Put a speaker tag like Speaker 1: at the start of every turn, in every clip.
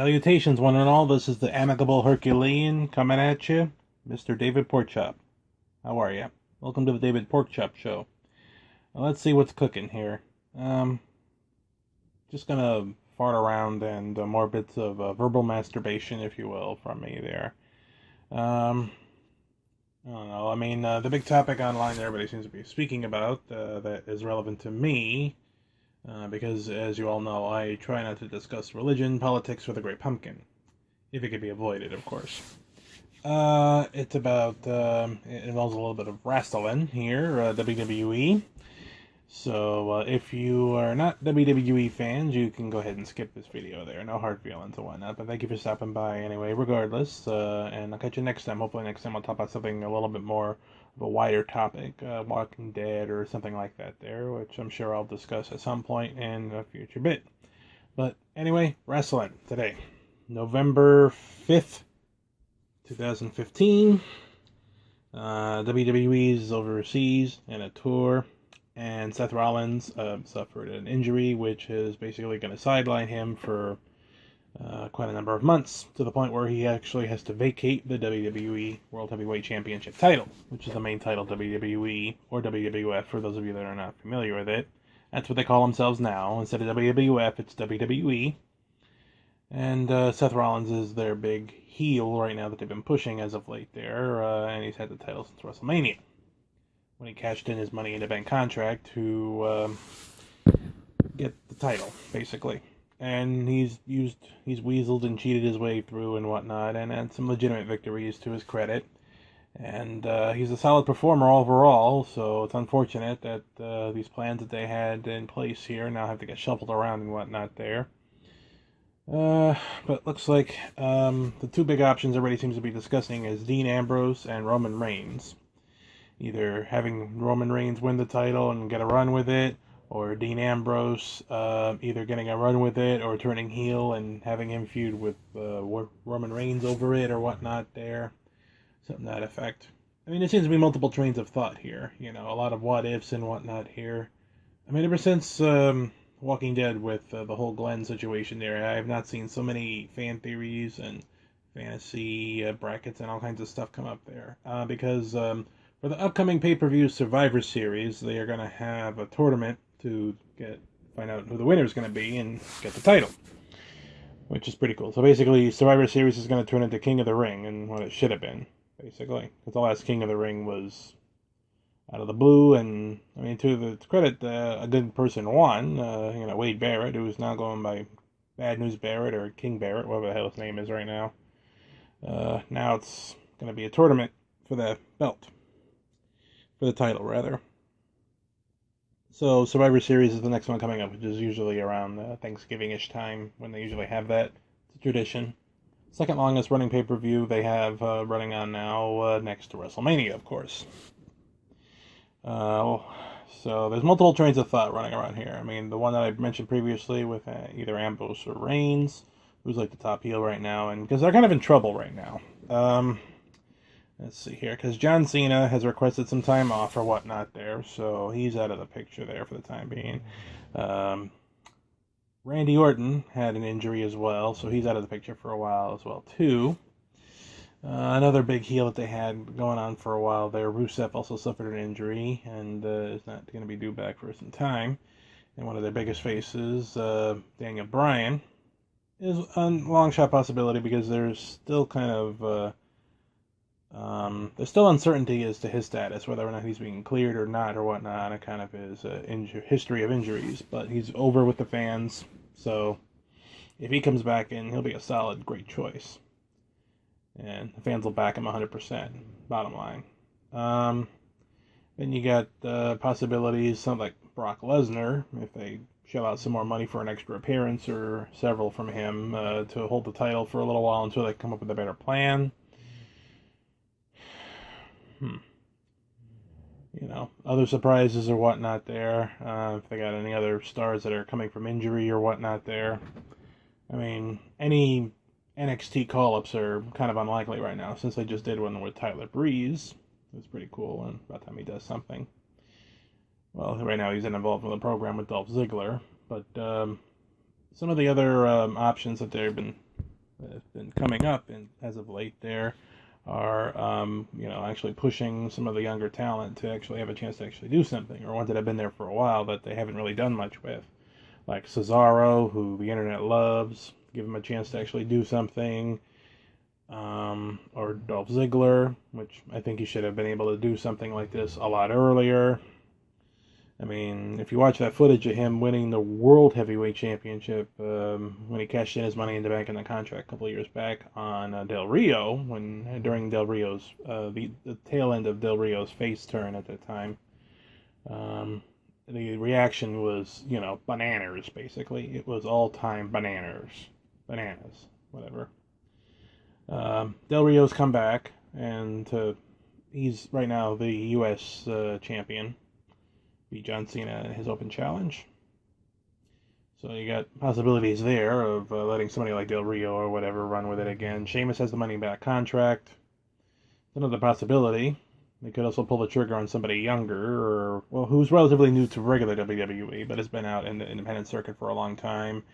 Speaker 1: Salutations, one and all. This is the amicable Herculean coming at you, Mr. David Porkchop. How are you? Welcome to the David Porkchop Show. Well, let's see what's cooking here. Just gonna fart around and more bits of verbal masturbation, if you will, from me there. I don't know. I mean, the big topic online that everybody seems to be speaking about that is relevant to me. Because, as you all know, I try not to discuss religion, politics, or the Great Pumpkin. If it could be avoided, of course. It's about, it involves a little bit of wrestling here, WWE. So, if you are not WWE fans, you can go ahead and skip this video there. No hard feelings and whatnot, but thank you for stopping by anyway, regardless. And I'll catch you next time. Hopefully next time I'll talk about something a little bit more of a wider topic, Walking Dead or something like that there, which I'm sure I'll discuss at some point in a future bit. But anyway, wrestling today, November 5th, 2015. WWE's overseas in a tour, and Seth Rollins suffered an injury, which is basically going to sideline him for quite a number of months, to the point where he actually has to vacate the WWE World Heavyweight Championship title, which is the main title WWE, or WWF, for those of you that are not familiar with it. That's what they call themselves now. Instead of WWF, it's WWE. And Seth Rollins is their big heel right now that they've been pushing as of late there, and he's had the title since WrestleMania, when he cashed in his Money in the Bank contract to get the title, basically. And he's weaseled and cheated his way through and whatnot, and had some legitimate victories to his credit. And he's a solid performer overall, so it's unfortunate that these plans that they had in place here now have to get shuffled around and whatnot there. But looks like the two big options everybody seems to be discussing is Dean Ambrose and Roman Reigns. Either having Roman Reigns win the title and get a run with it, or Dean Ambrose either getting a run with it or turning heel and having him feud with Roman Reigns over it or whatnot there. Something to that effect. I mean, there seems to be multiple trains of thought here. You know, a lot of what ifs and whatnot here. I mean, ever since Walking Dead with the whole Glenn situation there, I have not seen so many fan theories and fantasy brackets and all kinds of stuff come up there. Because for the upcoming pay-per-view Survivor Series, they are going to have a tournament to find out who the winner is going to be and get the title, which is pretty cool. So basically, Survivor Series is going to turn into King of the Ring, and what it should have been, basically. Because the last King of the Ring was out of the blue, and I mean, to the credit, a good person won. Wade Barrett, who is now going by Bad News Barrett or King Barrett, whatever the hell his name is right now. Now it's going to be a tournament for the belt. For the title, rather. So Survivor Series is the next one coming up, which is usually around Thanksgiving-ish time when they usually have that. It's a tradition. Second longest running pay-per-view they have running on now, next to WrestleMania, of course. So there's multiple trains of thought running around here. I mean, the one that I mentioned previously with either Ambrose or Reigns, who's like the top heel right now, and because they're kind of in trouble right now. Let's see here, because John Cena has requested some time off or whatnot there, so he's out of the picture there for the time being. Randy Orton had an injury as well, so he's out of the picture for a while as well, too. Another big heel that they had going on for a while there, Rusev, also suffered an injury, and is not going to be due back for some time. And one of their biggest faces, Daniel Bryan, is a long shot possibility because there's still kind of... there's still uncertainty as to his status, whether or not he's being cleared or not or whatnot, and kind of his history of injuries. But he's over with the fans, so if he comes back in, he'll be a solid, great choice. And the fans will back him 100%, bottom line. Then you got possibilities, something like Brock Lesnar, if they shell out some more money for an extra appearance or several from him to hold the title for a little while until they come up with a better plan. Other surprises or whatnot there. If they got any other stars that are coming from injury or whatnot there. I mean, any NXT call-ups are kind of unlikely right now, since they just did one with Tyler Breeze. It was pretty cool, and about time he does something. Well, right now he's involved with a program with Dolph Ziggler, but some of the other options that they've been have been coming up and as of late there are, actually pushing some of the younger talent to actually have a chance to actually do something, or ones that have been there for a while that they haven't really done much with. Like Cesaro, who the internet loves, give him a chance to actually do something. Or Dolph Ziggler, which I think he should have been able to do something like this a lot earlier. I mean, if you watch that footage of him winning the World Heavyweight Championship when he cashed in his Money in the Bank in the contract a couple of years back on Del Rio, during Del Rio's the tail end of Del Rio's face turn at the time, the reaction was bananas. Basically, it was all time bananas, whatever. Del Rio's come back, and he's right now the U.S. champion. Beat John Cena in his open challenge. So you got possibilities there of letting somebody like Del Rio or whatever run with it again. Sheamus has the money back contract. It's another possibility. They could also pull the trigger on somebody younger, or who's relatively new to regular WWE, but has been out in the independent circuit for a long time.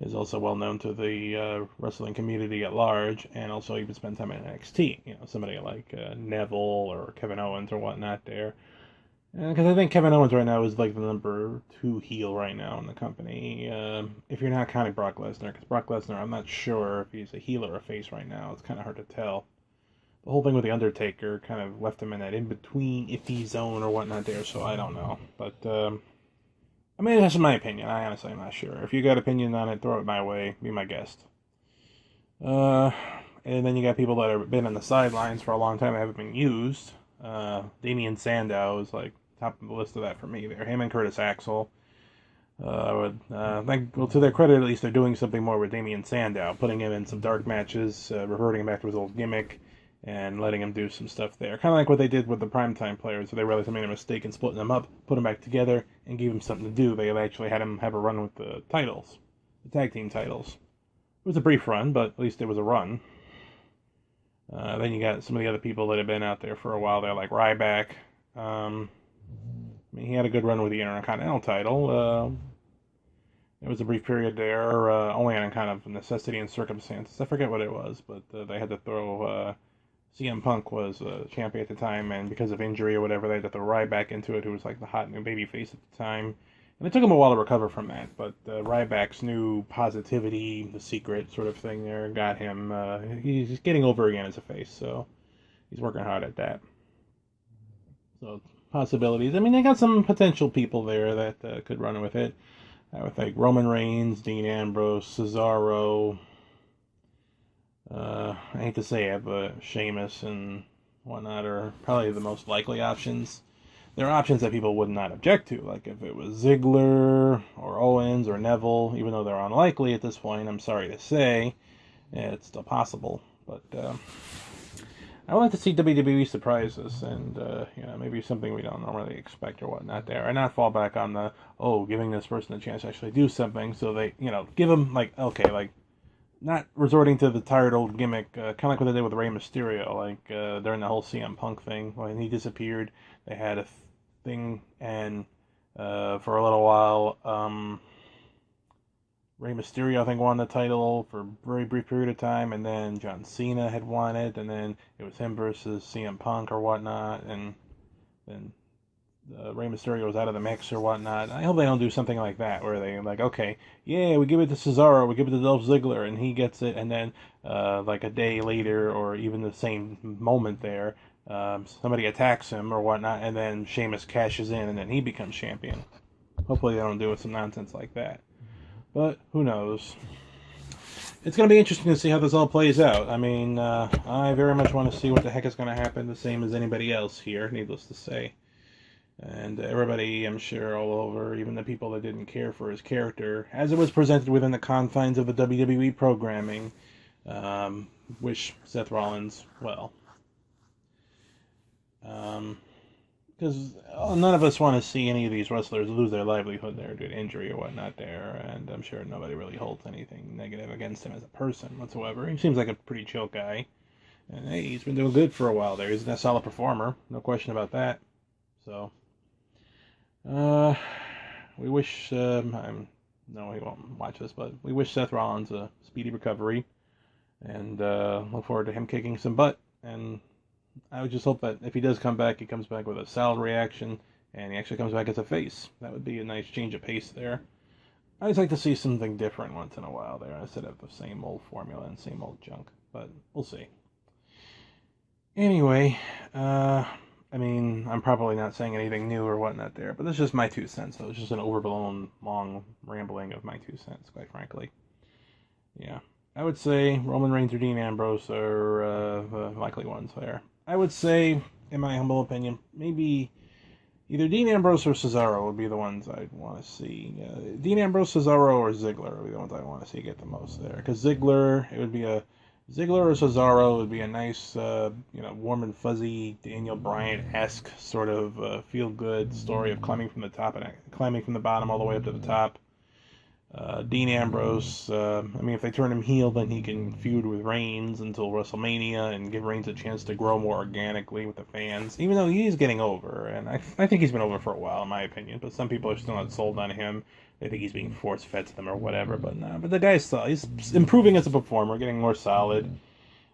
Speaker 1: Is also well known to the wrestling community at large, and also even spent time in NXT. Somebody like Neville or Kevin Owens or whatnot there. Because I think Kevin Owens right now is like the number 2 heel right now in the company. If you're not counting Brock Lesnar, because Brock Lesnar, I'm not sure if he's a heel or a face right now. It's kind of hard to tell. The whole thing with The Undertaker kind of left him in that in-between iffy zone or whatnot there, so I don't know. But, I mean, that's my opinion. I honestly am not sure. If you got opinion on it, throw it my way. Be my guest. And then you got people that have been on the sidelines for a long time that haven't been used. Damian Sandow is like top of the list of that for me there. Him and Curtis Axel. To their credit, at least they're doing something more with Damian Sandow, putting him in some dark matches, reverting him back to his old gimmick, and letting him do some stuff there. Kind of like what they did with the primetime players, where they realized they made a mistake in splitting them up, put them back together, and gave him something to do. They actually had him have a run with the titles, the tag team titles. It was a brief run, but at least it was a run. Then you got some of the other people that have been out there for a while there, like Ryback. He had a good run with the Intercontinental title. There was a brief period there, only on kind of necessity and circumstances. I forget what it was, but they had to throw... CM Punk was champion at the time, and because of injury or whatever, they had to throw Ryback into it, who was like the hot new babyface at the time. And it took him a while to recover from that, but Ryback's new positivity, the secret sort of thing there, got him... he's getting over again as a face, so he's working hard at that. So, possibilities. I mean, they got some potential people there that could run with it. I would think Roman Reigns, Dean Ambrose, Cesaro... I hate to say it, but Sheamus and whatnot are probably the most likely options. There are options that people would not object to, like if it was Ziggler or Owens or Neville, even though they're unlikely at this point, I'm sorry to say, it's still possible. But I would like to see WWE surprise us and, maybe something we don't normally expect or whatnot there, and not fall back on giving this person a chance to actually do something, so they, give them, not resorting to the tired old gimmick, kind of like what they did with Rey Mysterio, during the whole CM Punk thing. When he disappeared, they had a thing, and for a little while, Rey Mysterio, I think, won the title for a very brief period of time, and then John Cena had won it, and then it was him versus CM Punk or whatnot, and then Rey Mysterio was out of the mix or whatnot. I hope they don't do something like that, where they okay, yeah, we give it to Cesaro, we give it to Dolph Ziggler, and he gets it, and then a day later, or even the same moment there, somebody attacks him or whatnot, and then Sheamus cashes in, and then he becomes champion. Hopefully they don't do some nonsense like that. But who knows? It's going to be interesting to see how this all plays out. I mean, I very much want to see what the heck is going to happen, the same as anybody else here, needless to say. And everybody, I'm sure, all over, even the people that didn't care for his character, as it was presented within the confines of the WWE programming, wish Seth Rollins well. Because none of us want to see any of these wrestlers lose their livelihood there due to injury or whatnot there, and I'm sure nobody really holds anything negative against him as a person whatsoever. He seems like a pretty chill guy, and hey, he's been doing good for a while there. He's a solid performer, no question about that. So... we wish, no, he won't watch this, but we wish Seth Rollins a speedy recovery. and look forward to him kicking some butt. And I would just hope that if he does come back, he comes back with a solid reaction, and he actually comes back as a face. That would be a nice change of pace there. I always like to see something different once in a while there, instead of the same old formula and same old junk. But we'll see. Anyway, I mean, I'm probably not saying anything new or whatnot there, but that's just my 2 cents. So it's just an overblown, long rambling of my 2 cents, quite frankly. Yeah. I would say Roman Reigns or Dean Ambrose are the likely ones there. I would say, in my humble opinion, maybe either Dean Ambrose or Cesaro would be the ones I'd want to see. Dean Ambrose, Cesaro, or Ziggler would be the ones I want to see get the most there. Because Ziggler, it would be a Ziggler or Cesaro would be a nice, warm and fuzzy Daniel Bryan-esque sort of feel-good story of climbing from the top and climbing from the bottom all the way up to the top. Dean Ambrose, if they turn him heel, then he can feud with Reigns until WrestleMania and give Reigns a chance to grow more organically with the fans, even though he's getting over, and I think he's been over for a while, in my opinion, but some people are still not sold on him. They think he's being force-fed to them or whatever, but no, but the guy's still, he's improving as a performer, getting more solid,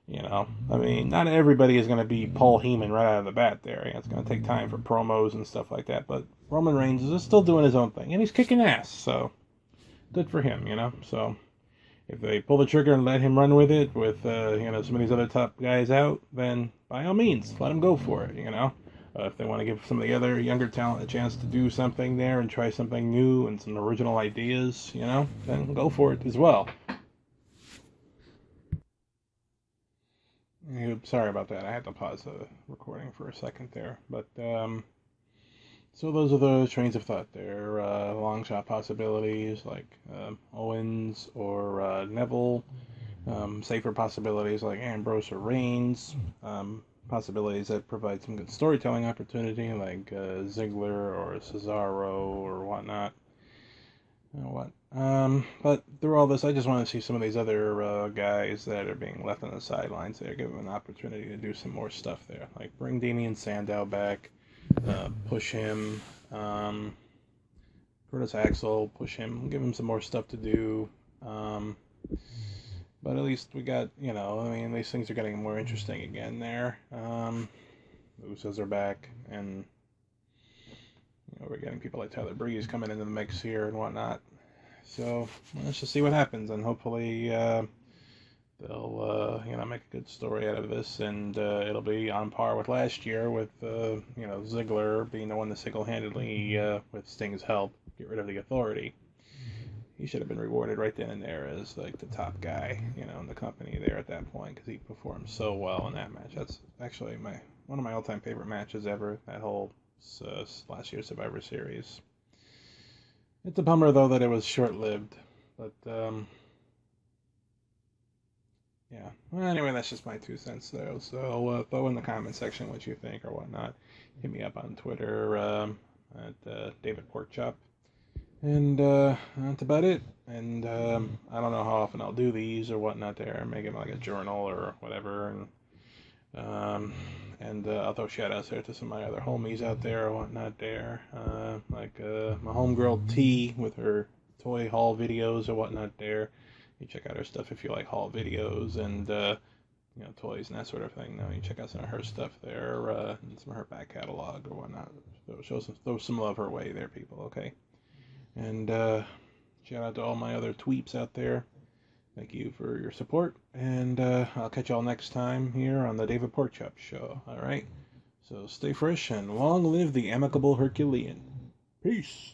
Speaker 1: not everybody is going to be Paul Heyman right out of the bat there. It's going to take time for promos and stuff like that, but Roman Reigns is still doing his own thing, and he's kicking ass, so good for him, So if they pull the trigger and let him run with it, with some of these other top guys out, then by all means, let him go for it. If they want to give some of the other younger talent a chance to do something there and try something new and some original ideas, then go for it as well. Sorry about that. I had to pause the recording for a second there, but so those are the trains of thought there. Long shot possibilities like Owens or Neville. Safer possibilities like Ambrose or Reigns. Possibilities that provide some good storytelling opportunity like Ziggler or Cesaro or whatnot. But through all this, I just want to see some of these other guys that are being left on the sidelines there, give them an opportunity to do some more stuff there. Like bring Damian Sandow back. Push him, Curtis Axel, push him, give him some more stuff to do. But at least we got, these things are getting more interesting again there. The Usos are back, and we're getting people like Tyler Breeze coming into the mix here and whatnot. So let's just see what happens, and hopefully they'll make a good story out of this, and it'll be on par with last year with Ziggler being the one to single-handedly with Sting's help get rid of the Authority. He should have been rewarded right then and there as like the top guy in the company there at that point, because he performed so well in that match. That's actually one of my all-time favorite matches ever, that whole last year's Survivor Series. It's a bummer though that it was short-lived, but yeah. Well, anyway, that's just my 2 cents, though. So throw in the comment section what you think or whatnot. Hit me up on Twitter at David Porkchop. And that's about it. And I don't know how often I'll do these or whatnot there. Make it like a journal or whatever. And I'll throw shout-outs there to some of my other homies out there or whatnot there. Like my homegirl T with her toy haul videos or whatnot there. You check out her stuff if you like haul videos and toys and that sort of thing. You check out some of her stuff there and some of her back catalog or whatnot. So throw some love her way there, people. Okay, and shout out to all my other tweeps out there. Thank you for your support, and I'll catch y'all next time here on the David Porkchop Show. All right, so stay fresh and long live the amicable Herculean. Peace.